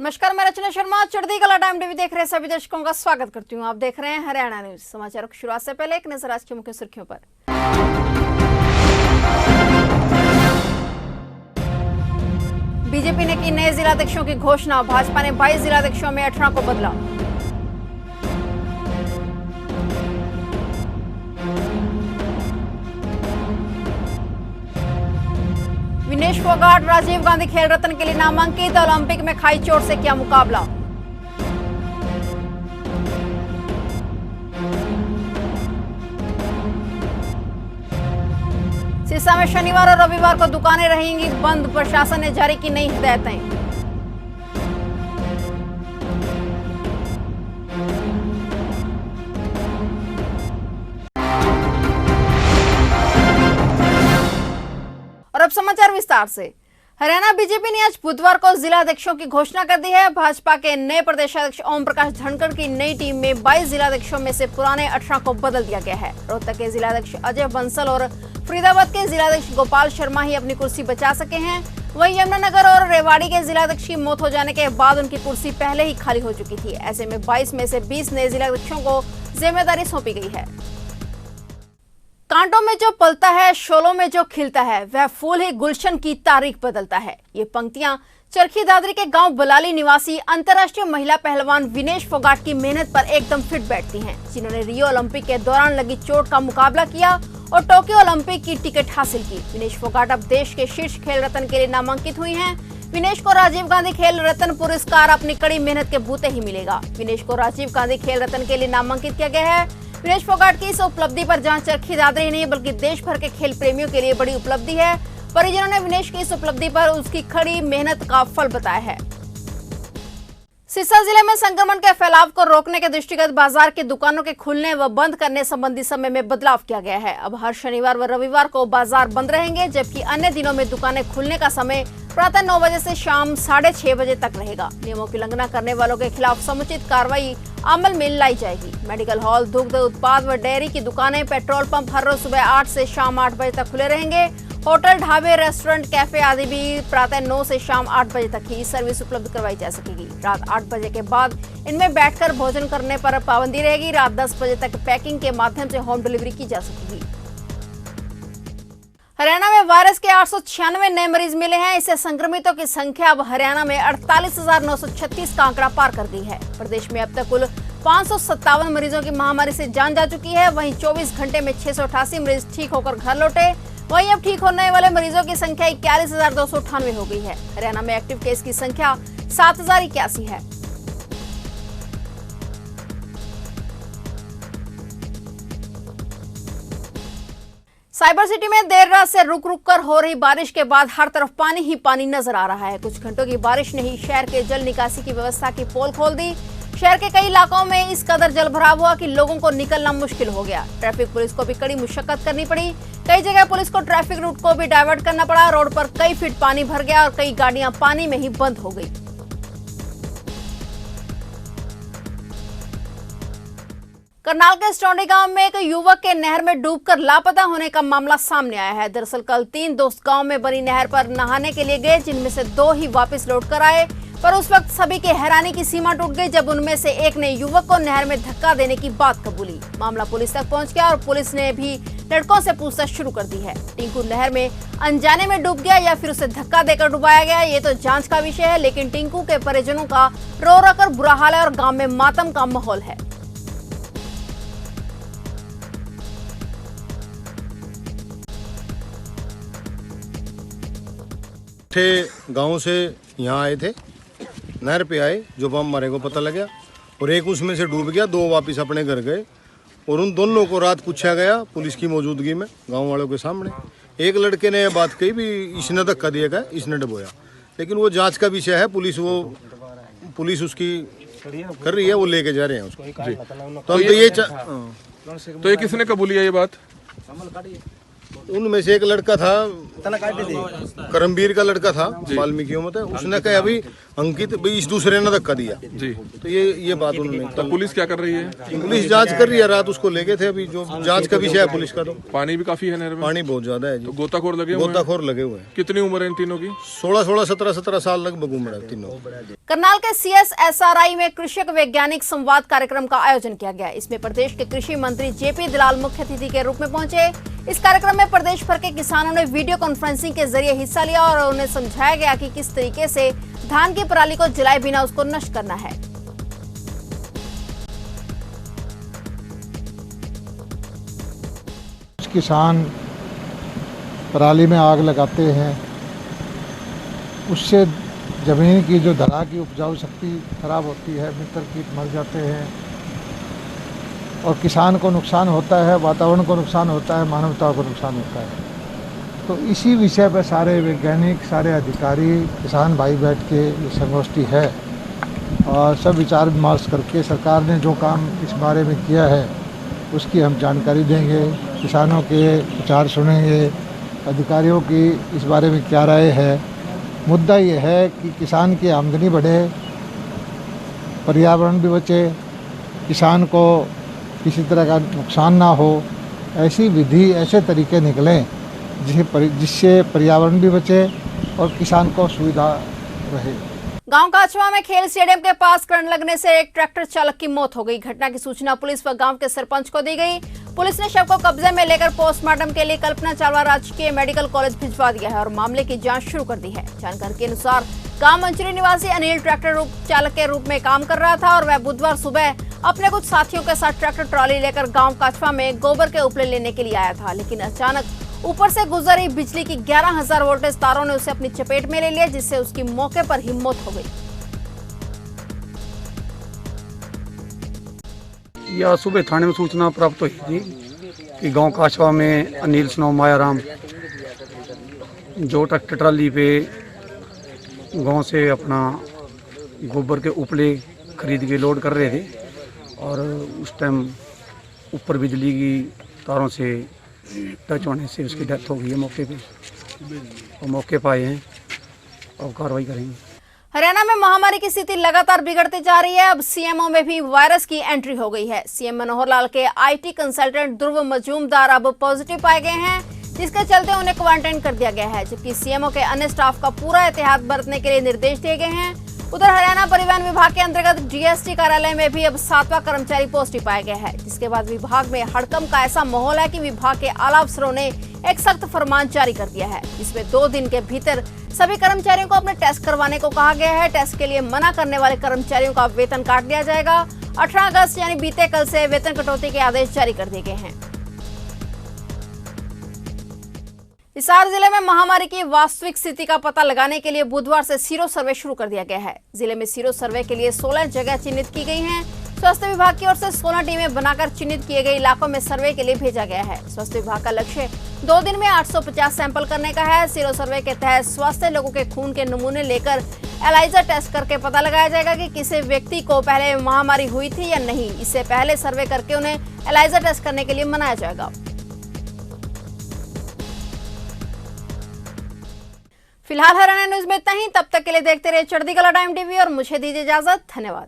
नमस्कार, मैं रचना शर्मा चढ़ती कला टाइम टीवी देख रहे सभी दर्शकों का स्वागत करती हूं। आप देख रहे हैं हरियाणा न्यूज। समाचारों की शुरुआत से पहले एक नजर आज की मुख्य सुर्खियों पर। बीजेपी ने की नए जिलाध्यक्षों की घोषणा। भाजपा ने 22 जिलाध्यक्षों में 18 को बदला। विनेश फोगाट राजीव गांधी खेल रत्न के लिए नामांकित। ओलंपिक में खाई चोट से किया मुकाबला। सिरसा में शनिवार और रविवार को दुकानें रहेंगी बंद। प्रशासन ने जारी की नई हिदायतें। और अब समाचार विस्तार से। हरियाणा बीजेपी ने आज बुधवार को जिलाध्यक्षों की घोषणा कर दी है। भाजपा के नए प्रदेशाध्यक्ष ओम प्रकाश धनखड़ की नई टीम में 22 जिलाध्यक्षों में से पुराने 18 को बदल दिया गया है। रोहतक के जिलाध्यक्ष अजय बंसल और फरीदाबाद के जिलाध्यक्ष गोपाल शर्मा ही अपनी कुर्सी बचा सके हैं। वहीं यमुनानगर और रेवाड़ी के जिलाध्यक्ष की मौत हो जाने के बाद उनकी कुर्सी पहले ही खाली हो चुकी थी। ऐसे में 22 में से 20 नए जिलाध्यक्षों को जिम्मेदारी सौंपी गई है। कांटों में जो पलता है, शोलों में जो खिलता है, वह फूल ही गुलशन की तारीख बदलता है। ये पंक्तियां चरखी दादरी के गांव बलाली निवासी अंतर्राष्ट्रीय महिला पहलवान विनेश फोगाट की मेहनत पर एकदम फिट बैठती हैं, जिन्होंने रियो ओलंपिक के दौरान लगी चोट का मुकाबला किया और टोक्यो ओलंपिक की टिकट हासिल की। विनेश फोगाट अब देश के शीर्ष खेल रत्न के लिए नामांकित हुई हैं। विनेश को राजीव गांधी खेल रत्न पुरस्कार अपनी कड़ी मेहनत के बूते ही मिलेगा। विनेश को राजीव गांधी खेल रत्न के लिए नामांकित किया गया है। विनेश फोगाट की इस उपलब्धि पर जहां चरखी दादरी नहीं बल्कि देश भर के खेल प्रेमियों के लिए बड़ी उपलब्धि है। परिजनों ने विनेश की इस उपलब्धि पर उसकी कड़ी मेहनत का फल बताया है। सिरसा जिले में संक्रमण के फैलाव को रोकने के दृष्टिगत बाजार की दुकानों के खुलने व बंद करने संबंधी समय में बदलाव किया गया है। अब हर शनिवार व रविवार को बाजार बंद रहेंगे, जबकि अन्य दिनों में दुकानें खुलने का समय प्रातः 9 बजे से शाम 6:30 बजे तक रहेगा। नियमों की उल्लंघना करने वालों के खिलाफ समुचित कार्रवाई अमल में लाई जाएगी। मेडिकल हॉल, दुग्ध उत्पाद व डेयरी की दुकानें, पेट्रोल पंप हर रोज सुबह 8 से शाम 8 बजे तक खुले रहेंगे। होटल, ढाबे, रेस्टोरेंट, कैफे आदि भी प्रातः 9 से शाम 8 बजे तक ही सर्विस उपलब्ध करवाई जा सकेगी। रात 8 बजे के बाद इनमें बैठकर भोजन करने पर पाबंदी रहेगी। रात 10 बजे तक पैकिंग के माध्यम से होम डिलीवरी की जा सकेगी। हरियाणा में वायरस के 896 नए मरीज मिले हैं। इससे संक्रमितों की संख्या अब हरियाणा में 48,936 का आंकड़ा पार कर गई है। प्रदेश में अब तक कुल 557 मरीजों की महामारी से जान जा चुकी है। वहीं 24 घंटे में 688 मरीज ठीक होकर घर लौटे। वहीं अब ठीक होने वाले मरीजों की संख्या 41,298 हो गई है। हरियाणा में एक्टिव केस की संख्या 7,081 है। साइबर सिटी में देर रात से रुक रुक कर हो रही बारिश के बाद हर तरफ पानी ही पानी नजर आ रहा है। कुछ घंटों की बारिश ने ही शहर के जल निकासी की व्यवस्था की पोल खोल दी। शहर के कई इलाकों में इस कदर जल भराव हुआ कि लोगों को निकलना मुश्किल हो गया। ट्रैफिक पुलिस को भी कड़ी मुशक्कत करनी पड़ी। कई जगह पुलिस को ट्रैफिक रूट को भी डाइवर्ट करना पड़ा। रोड पर कई फीट पानी भर गया और कई गाड़ियां पानी में ही बंद हो गई। करनाल के स्टोंडी गांव में एक युवक के नहर में डूबकर लापता होने का मामला सामने आया है। दरअसल कल 3 दोस्त गांव में बनी नहर पर नहाने के लिए गए, जिनमें से 2 ही वापस लौट कर आए। पर उस वक्त सभी के हैरानी की सीमा टूट गई जब उनमें से एक ने युवक को नहर में धक्का देने की बात कबूली। मामला पुलिस तक पहुंच गया और पुलिस ने भी लड़कों से पूछताछ शुरू कर दी है। टिंकू नहर में अनजाने में डूब गया या फिर उसे धक्का देकर डुबाया गया, ये तो जांच का विषय है। लेकिन टिंकू के परिजनों का रो रो कर बुरा हाल है और गाँव में मातम का माहौल है। गांव से यहाँ आए थे, नहर पे आए, जो बम मारे को पता लगा और एक उसमें से डूब गया। 2 वापस अपने घर गए और उन दोनों को रात पूछा गया पुलिस की मौजूदगी में गांव वालों के सामने। एक लड़के ने यह बात कही भी इसने धक्का दिया गया, इसने डुबोया, लेकिन वो जांच का विषय है। पुलिस उसकी कर रही है, वो लेके जा रहे हैं उसको जी। तो ये किसने कबूली है ये बात? उनमें से एक लड़का था, करमवीर का लड़का था, वाल्मीकियों में था। उसने कहा अभी अंकित भाई इस दूसरे ने धक्का दिया जी। तो ये बात उन्होंने तो पुलिस क्या कर रही है? पुलिस जांच कर रही है। रात उसको लेके थे, अभी जो जांच का विषय है पुलिस का। तो पानी भी काफी है नहर में? पानी बहुत ज्यादा है जी। तो गोताखोर लगे हुए हैं? गोताखोर लगे हुए हैं। कितनी उम्र है इन तीनों की? 16, 17 साल लगभग उम्र है तीनों। करनाल के CSSRI में कृषक वैज्ञानिक संवाद कार्यक्रम का आयोजन किया गया। इसमें प्रदेश के कृषि मंत्री JP दलाल मुख्य अतिथि के रूप में पहुंचे। इस कार्यक्रम में प्रदेश भर के किसानों ने वीडियो कॉन्फ्रेंसिंग के जरिए हिस्सा लिया और उन्हें समझाया गया कि किस तरीके से धान की पराली को जलाए बिना उसको नष्ट करना है। किसान पराली में आग लगाते हैं, उससे जमीन की जो धरा की उपजाऊ शक्ति खराब होती है, मित्र कीट मर जाते हैं और किसान को नुकसान होता है, वातावरण को नुकसान होता है, मानवता को नुकसान होता है। तो इसी विषय पर सारे वैज्ञानिक, सारे अधिकारी, किसान भाई बैठ के ये संगोष्ठी है और सब विचार विमर्श करके सरकार ने जो काम इस बारे में किया है उसकी हम जानकारी देंगे, किसानों के विचार सुनेंगे, अधिकारियों की इस बारे में क्या राय है। मुद्दा ये है कि किसान की आमदनी बढ़े, पर्यावरण भी बचे, किसान को किसी तरह का नुकसान ना हो, ऐसी विधि, ऐसे तरीके निकलें जिससे पर्यावरण भी बचे और किसान को सुविधा रहे। गांव काचवा में खेल स्टेडियम के पास करंट लगने से एक ट्रैक्टर चालक की मौत हो गई। घटना की सूचना पुलिस व गांव के सरपंच को दी गई। पुलिस ने शव को कब्जे में लेकर पोस्टमार्टम के लिए कल्पना चावला राजकीय मेडिकल कॉलेज भिजवा दिया है और मामले की जांच शुरू कर दी है। जानकारी के अनुसार गांव मंचरी निवासी अनिल ट्रैक्टर चालक के रूप में काम कर रहा था और वह बुधवार सुबह अपने कुछ साथियों के साथ ट्रैक्टर ट्रॉली लेकर गांव काचवा में गोबर के उपले लेने के लिए आया था, लेकिन अचानक ऊपर से गुजरी बिजली की 11,000 वोल्टेज तारों ने उसे अपनी चपेट में ले लिया, जिससे उसकी मौके पर ही मौत हो गई। यह सुबह थाने में सूचना प्राप्त हुई थी कि गांव काचवा में अनिल स्नो मायाराम जो ट्रैक्टर ट्राली पे गांव से अपना गोबर के उपले खरीद के लोड कर रहे थे और उस टाइम ऊपर बिजली की तारों से टच होने से उसकी डेथ हो गई है मौके पे। और मौके पर आए हैं और कार्रवाई करेंगे। हरियाणा में महामारी की स्थिति लगातार बिगड़ती जा रही है। अब सीएमओ में भी वायरस की एंट्री हो गई है। सीएम मनोहर लाल के IT कंसल्टेंट ध्रुव मजूमदार अब पॉजिटिव पाए गए हैं, जिसके चलते उन्हें क्वारंटाइन कर दिया गया है, जबकि सीएमओ के अन्य स्टाफ का पूरा एहतियात बरतने के लिए निर्देश दिए गए हैं। उधर हरियाणा परिवहन विभाग के अंतर्गत GST कार्यालय में भी अब 7वां कर्मचारी पॉजिटिव पाया गया है, जिसके बाद विभाग में हड़कंप का ऐसा माहौल है कि विभाग के आला अफसरों ने एक सख्त फरमान जारी कर दिया है, जिसमें 2 दिन के भीतर सभी कर्मचारियों को अपने टेस्ट करवाने को कहा गया है। टेस्ट के लिए मना करने वाले कर्मचारियों का वेतन काट दिया जाएगा। 18 अगस्त यानी बीते कल से वेतन कटौती के आदेश जारी कर दिए गए हैं। हिसार जिले में महामारी की वास्तविक स्थिति का पता लगाने के लिए बुधवार से सीरो सर्वे शुरू कर दिया गया है। जिले में सीरो सर्वे के लिए 16 जगह चिन्हित की गई हैं। स्वास्थ्य विभाग की ओर से 16 टीमें बनाकर चिन्हित किए गए इलाकों में सर्वे के लिए भेजा गया है। स्वास्थ्य विभाग का लक्ष्य 2 दिन में 850 सैंपल करने का है। सीरो सर्वे के तहत स्वस्थ लोगों के खून के नमूने लेकर एलाइजा टेस्ट करके पता लगाया जाएगा कि किसी व्यक्ति को पहले महामारी हुई थी या नहीं। इससे पहले सर्वे करके उन्हें एलाइजा टेस्ट करने के लिए मनाया जाएगा। फिलहाल हरियाणा न्यूज में इतना ही। तब तक के लिए देखते रहिए चढ़ती कला टाइम TV और मुझे दीजिए इजाजत। धन्यवाद।